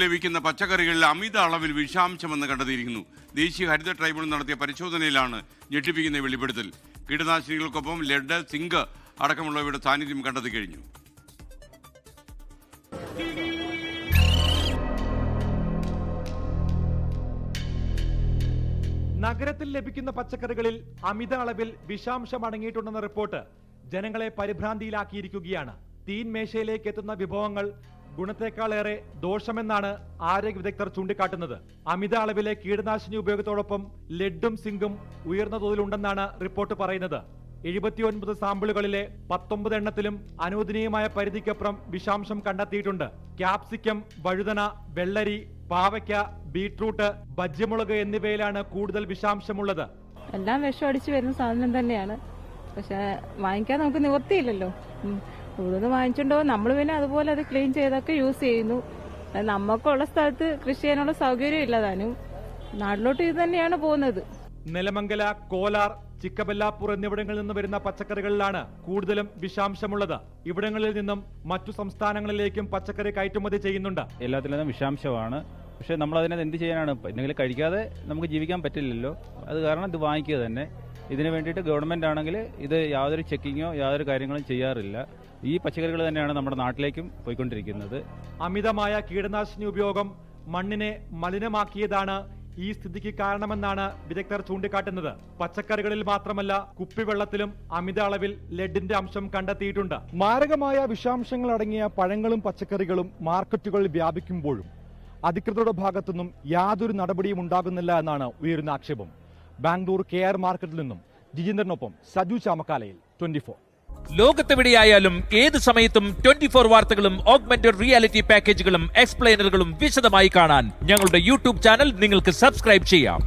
ലഭിക്കുന്ന പച്ചക്കറികളിൽ അമിത അളവിൽ വിഷാംശമെന്ന് കണ്ടെത്തിയിരിക്കുന്നു. ദേശീയ ഹരിത ട്രൈബ്യൂണൽ നടത്തിയ പരിശോധനയിലാണ് ഞെട്ടിപ്പിക്കുന്ന വെളിപ്പെടുത്തൽ. കീടനാശിനികൾക്കൊപ്പം ലെഡ്, സിങ്ക് അടക്കമുള്ളവയുടെ സാന്നിധ്യം കണ്ടെത്തി കഴിഞ്ഞു. നഗരത്തിൽ ലഭിക്കുന്ന പച്ചക്കറികളിൽ അമിത അളവിൽ വിഷാംശം അടങ്ങിയിട്ടുണ്ടെന്ന റിപ്പോർട്ട് ജനങ്ങളെ പരിഭ്രാന്തിയിലാക്കിയിരിക്കുകയാണ്. തീൻമേശയിലേക്ക് എത്തുന്ന വിഭവങ്ങൾ ഗുണത്തെക്കാളേറെ ദോഷമെന്നാണ് ആരോഗ്യ വിദഗ്ധർ ചൂണ്ടിക്കാട്ടുന്നത്. അമിത അളവിലെ കീടനാശിനി ഉപയോഗത്തോടൊപ്പം ലെഡും സിങ്കും ഉയർന്ന തോതിലുണ്ടെന്നാണ് റിപ്പോർട്ട് പറയുന്നത്. 79 സാമ്പിളുകളിലെ 19 എണ്ണത്തിലും അനുവദനീയമായ പരിധിക്കപ്പുറം വിഷാംശം കണ്ടെത്തിയിട്ടുണ്ട്. ക്യാപ്സിക്കം, വഴുതന, വെള്ളരി, പാവയ്ക്ക, ബീട്രൂട്ട്, ബജ്ജിമുളക് എന്നിവയിലാണ് കൂടുതൽ വിഷാംശമുള്ളത്. എല്ലാം വിഷം അടിച്ചു വരുന്ന സാധനം തന്നെയാണ്. പക്ഷെ വാങ്ങിക്കാൻ നമുക്ക് നിവൃത്തിയില്ലല്ലോ. ഇവിടുന്ന് വാങ്ങിച്ചുണ്ടോ നമ്മൾ പിന്നെ അതുപോലെ അത് ക്ലീൻ ചെയ്തൊക്കെ യൂസ് ചെയ്യുന്നു. നമുക്കുള്ള സ്ഥലത്ത് കൃഷി ചെയ്യാനുള്ള സൗകര്യം ഇല്ലതാനും നാട്ടിലോട്ട് ഇത് തന്നെയാണ് പോകുന്നത്. നെലമംഗല, കോലാർ, ചിക്കബെല്ലാപ്പൂർ എന്നിവിടങ്ങളിൽ നിന്ന് വരുന്ന പച്ചക്കറികളിലാണ് കൂടുതലും വിഷാംശമുള്ളത്. ഇവിടങ്ങളിൽ നിന്നും മറ്റു സംസ്ഥാനങ്ങളിലേക്കും പച്ചക്കറി കയറ്റുമതി ചെയ്യുന്നുണ്ട്. എല്ലാത്തിലും വിഷാംശമാണ്. പക്ഷെ നമ്മൾ അതിനെ എന്ത് ചെയ്യാനാണ്? എന്തെങ്കിലും കഴിക്കാതെ നമുക്ക് ജീവിക്കാൻ പറ്റില്ലല്ലോ. അത് കാരണം ഇത് വാങ്ങിക്കുക തന്നെ. ഇതിനു വേണ്ടിയിട്ട് ഗവൺമെന്റ് ആണെങ്കിൽ ഇത് യാതൊരു ചെക്കിങ്ങോ യാതൊരു കാര്യങ്ങളും ചെയ്യാറില്ല. ഈ പച്ചക്കറികൾ തന്നെയാണ് നമ്മുടെ നാട്ടിലേക്കും പോയിക്കൊണ്ടിരിക്കുന്നത്. അമിതമായ കീടനാശിനി ഉപയോഗം മണ്ണിനെ മലിനമാക്കിയതാണ് ഈ സ്ഥിതിക്ക് കാരണമെന്നാണ് വിദഗ്ധർ ചൂണ്ടിക്കാട്ടുന്നത്. പച്ചക്കറികളിൽ മാത്രമല്ല കുപ്പിവെള്ളത്തിലും അമിത അളവിൽ ലെഡിന്റെ അംശം കണ്ടെത്തിയിട്ടുണ്ട്. മാരകമായ വിഷാംശങ്ങൾ അടങ്ങിയ പഴങ്ങളും പച്ചക്കറികളും മാർക്കറ്റുകളിൽ വ്യാപിക്കുമ്പോഴും അധികൃതരുടെ ഭാഗത്തുനിന്നും യാതൊരു നടപടിയും ഉണ്ടാകുന്നില്ല എന്നാണ് ഉയരുന്ന ആക്ഷേപം. ബാംഗ്ലൂർ KR മാർക്കറ്റിൽ നിന്നും ജിജേന്ദ്രനൊപ്പം സജു ചാമക്കാലയിൽ 24. ലോകത്തെവിടെയായാലും ഏത് സമയത്തും 24 വാർത്തകളും ഓഗ്മെന്റഡ് റിയാലിറ്റി പാക്കേജുകളും എക്സ്പ്ലെയിനറുകളും വിശദമായി കാണാൻ ഞങ്ങളുടെ യൂട്യൂബ് ചാനൽ നിങ്ങൾക്ക് സബ്സ്ക്രൈബ് ചെയ്യാം.